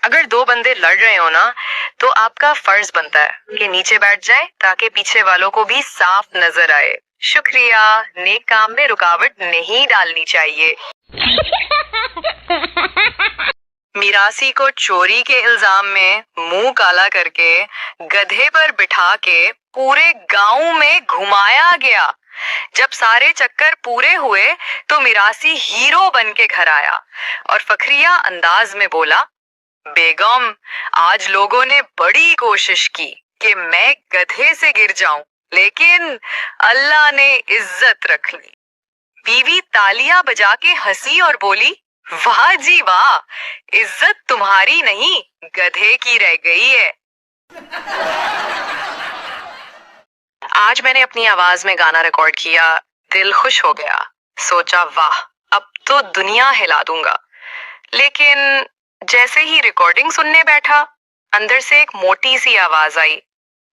अगर दो बंदे लड़ रहे हो ना, तो आपका फर्ज बनता है कि नीचे बैठ जाए ताकि पीछे वालों को भी साफ नजर आए। शुक्रिया, नेक काम में रुकावट नहीं डालनी चाहिए। मिरासी को चोरी के इल्जाम में मुंह काला करके गधे पर बिठा के पूरे गांव में घुमाया गया। जब सारे चक्कर पूरे हुए तो मिरासी हीरो बन के घर आया और फखरिया अंदाज में बोला, बेगम, आज लोगों ने बड़ी कोशिश की कि मैं गधे से गिर जाऊं, लेकिन अल्लाह ने इज्जत रख ली। बीवी तालियां बजा के हंसी और बोली, वाह जी वाह, इज्जत तुम्हारी नहीं गधे की रह गई है। आज मैंने अपनी आवाज में गाना रिकॉर्ड किया, दिल खुश हो गया। सोचा वाह, अब तो दुनिया हिला दूंगा। लेकिन जैसे ही रिकॉर्डिंग सुनने बैठा, अंदर से एक मोटी सी आवाज आई,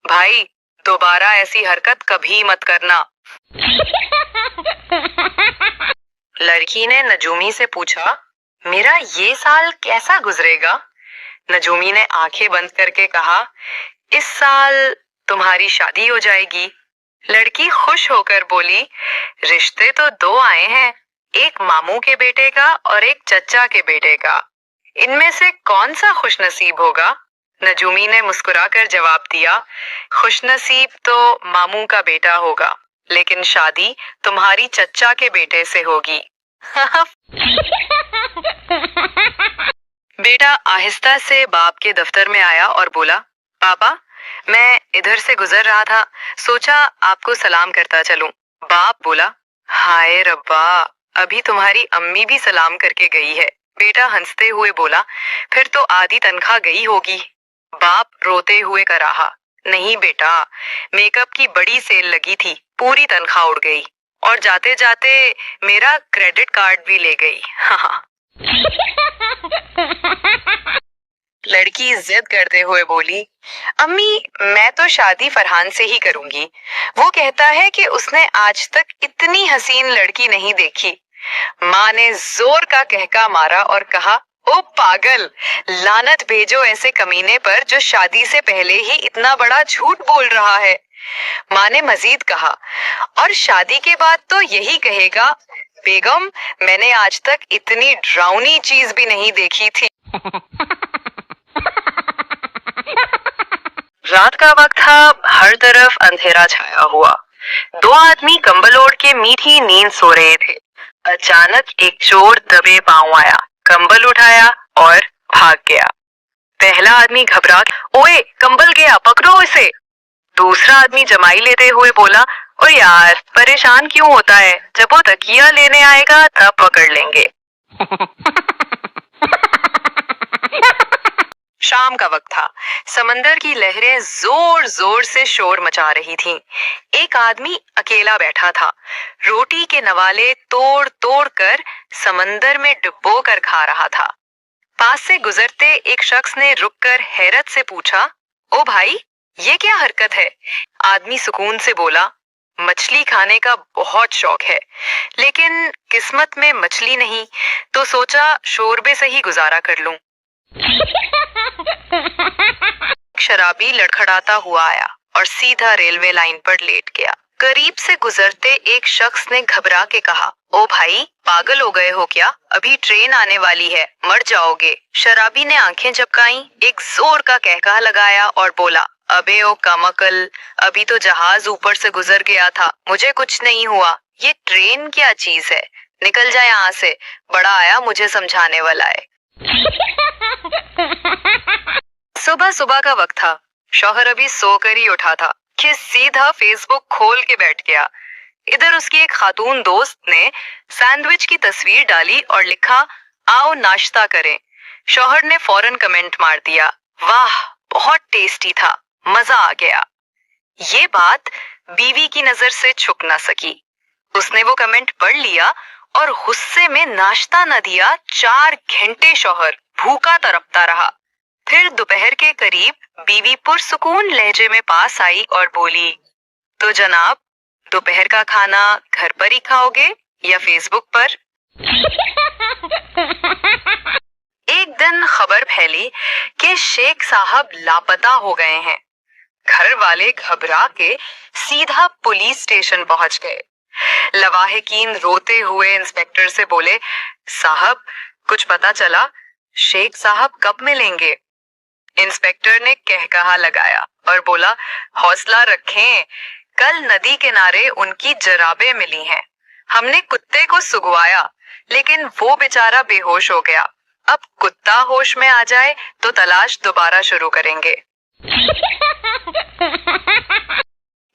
भाई दोबारा ऐसी हरकत कभी मत करना। लड़की ने नजूमी से पूछा, मेरा ये साल कैसा गुजरेगा? नजूमी ने आंखें बंद करके कहा, इस साल तुम्हारी शादी हो जाएगी। लड़की खुश होकर बोली, रिश्ते तो दो आए हैं, एक मामू के बेटे का और एक चचा के बेटे का। इनमें से कौन सा खुशनसीब होगा? नजूमी ने मुस्कुराकर जवाब दिया, खुशनसीब तो मामू का बेटा होगा, लेकिन शादी तुम्हारी चचा के बेटे से होगी। बेटा आहिस्ता से बाप के दफ्तर में आया और बोला, पापा, मैं इधर से गुजर रहा था, सोचा आपको सलाम करता चलूं। बाप बोला, हाय रब्बा, अभी तुम्हारी अम्मी भी सलाम करके गई है। बेटा हंसते हुए बोला, फिर तो आधी तनख्वाह गई होगी। बाप रोते हुए कराहा, नहीं बेटा, मेकअप की बड़ी सेल लगी थी, पूरी तनख्वाह उड़ गई और जाते जाते मेरा क्रेडिट कार्ड भी ले गई। लड़की जिद करते हुए बोली, अम्मी, मैं तो शादी फरहान से ही करूंगी। वो कहता है कि उसने आज तक इतनी हसीन लड़की नहीं देखी। माँ ने जोर का कहका मारा और कहा, ओ पागल, लानत भेजो ऐसे कमीने पर जो शादी से पहले ही इतना बड़ा झूठ बोल रहा है। माँ ने मजीद कहा, और शादी के बाद तो यही कहेगा, बेगम, मैंने आज तक इतनी डरावनी चीज भी नहीं देखी थी। रात का वक्त था, हर तरफ अंधेरा छाया हुआ। दो आदमी कंबल ओढ़ के मीठी नींद सो रहे थे। अचानक एक चोर दबे पांव आया, कंबल उठाया और भाग गया। पहला आदमी घबरा, ओए कंबल गया, पकड़ो इसे। दूसरा आदमी जमाई लेते हुए बोला, ओ यार, परेशान क्यों होता है, जब वो तकिया लेने आएगा तब पकड़ लेंगे। शाम का वक्त था। समंदर की लहरें जोर जोर से शोर मचा रही थीं। एक आदमी अकेला बैठा था, रोटी के नवाले तोड़ तोड़ कर समंदर में डुबो कर खा रहा था। पास से गुजरते एक शख्स ने रुककर हैरत से पूछा, ओ भाई, ये क्या हरकत है? आदमी सुकून से बोला, मछली खाने का बहुत शौक है, लेकिन किस्मत में मछली नहीं, तो सोचा शोरबे से ही गुजारा कर लूं। शराबी लड़खड़ाता हुआ आया और सीधा रेलवे लाइन पर लेट गया। करीब से गुजरते एक शख्स ने घबरा के कहा, ओ भाई, पागल हो गए हो क्या? अभी ट्रेन आने वाली है, मर जाओगे। शराबी ने आंखें झपकाईं, एक जोर का कहका लगाया और बोला, अबे ओ कमअकल, अभी तो जहाज ऊपर से गुजर गया था, मुझे कुछ नहीं हुआ। ये ट्रेन क्या चीज है, निकल जा यहाँ से, बड़ा आया मुझे समझाने वाला है। सुबह सुबह का वक्त था। शौहर अभी सोकर ही उठा था कि सीधा फेसबुक खोल के बैठ गया। इधर उसकी एक खातून दोस्त ने सैंडविच की तस्वीर डाली और लिखा, आओ नाश्ता करें। शौहर ने फौरन कमेंट मार दिया, वाह, बहुत टेस्टी था, मजा आ गया। ये बात बीवी की नजर से छुप ना सकी। उसने वो कमेंट पढ़ लिया और गुस्से में नाश्ता न दिया। 4 घंटे शौहर भूखा तड़पता रहा। फिर दोपहर के करीब बीवी पुरसुकून लहजे में पास आई और बोली, तो जनाब, दोपहर का खाना घर पर ही खाओगे या फेसबुक पर? ایک دن خبر پھیلی کہ شیخ صاحب لاپتہ ہو گئے ہیں۔ گھر والے گھبرا کے سیدھا پولیس اسٹیشن پہنچ گئے۔ لواحقین روتے ہوئے انسپیکٹر سے بولے، صاحب کچھ پتا چلا؟ شیخ صاحب کب ملیں گے؟ انسپیکٹر نے کہا لگایا اور بولا، حوصلہ رکھیں، کل ندی کنارے ان کی جرابیں ملی ہیں۔ ہم نے کتے کو سگوایا لیکن وہ بیچارہ بے ہوش ہو گیا۔ اب کتا ہوش میں آ جائے تو تلاش دوبارہ شروع کریں گے۔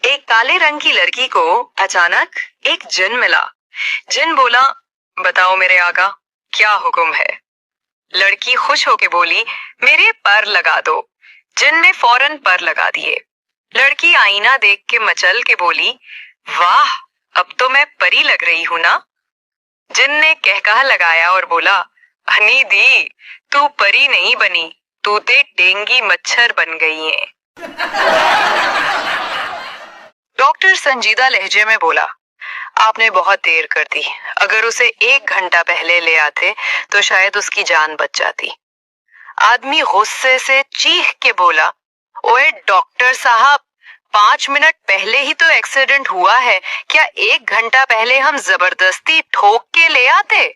ایک کالے رنگ کی لڑکی کو اچانک ایک جن ملا۔ جن بولا، بتاؤ میرے آقا کیا حکم ہے؟ لڑکی خوش ہو کے بولی، میرے پر لگا دو۔ جن نے فوراً پر لگا دیے۔ لڑکی آئینہ دیکھ کے مچل کے بولی، واہ اب تو میں پری لگ رہی ہوں نا؟ جن نے کہا لگایا اور بولا، ہنی دی تو پری نہیں بنی، تو تے ڈینگی مچھر بن گئی ہیں۔ ڈاکٹر سنجیدہ لہجے میں بولا، آپ نے بہت دیر کر دی، اگر اسے 1 گھنٹہ پہلے لے آتے تو شاید اس کی جان بچ جاتی۔ آدمی غصے سے چیخ کے بولا، اوے ڈاکٹر صاحب 5 منٹ پہلے ہی تو ایکسیڈنٹ ہوا ہے، کیا 1 گھنٹہ پہلے ہم زبردستی ٹھوک کے لے آتے؟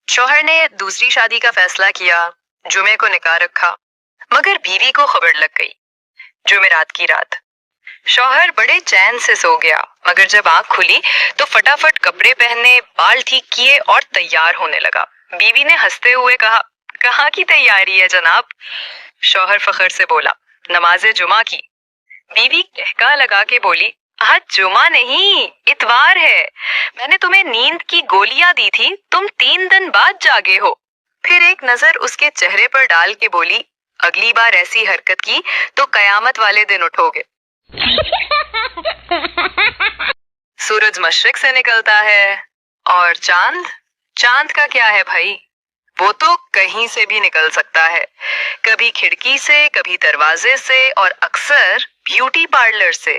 شوہر نے دوسری شادی کا فیصلہ کیا، جمعے کو نکاح رکھا، مگر بیوی کو خبر لگ گئی۔ جمعرات کی رات شوہر بڑے چین سے سو گیا، مگر جب آنکھ کھلی تو فٹافٹ کپڑے پہنے، بال ٹھیک کیے اور تیار ہونے لگا۔ بیوی نے ہنستے ہوئے کہا، کہاں کی تیاری ہے جناب؟ شوہر فخر سے بولا، نماز جمعہ کی۔ بیوی کہکا لگا کے بولی، آج جمعہ نہیں اتوار ہے، میں نے تمہیں نیند کی گولیاں دی تھی، تم 3 دن بعد جاگے ہو۔ پھر ایک نظر اس کے چہرے پر ڈال کے بولی، اگلی بار ایسی حرکت کی تو قیامت والے دن اٹھو گے۔ سورج مشرق سے نکلتا ہے اور چاند کا کیا ہے بھائی؟ وہ تو کہیں سے بھی نکل سکتا ہے، کبھی کھڑکی سے، کبھی دروازے سے اور اکثر بیوٹی پارلر سے۔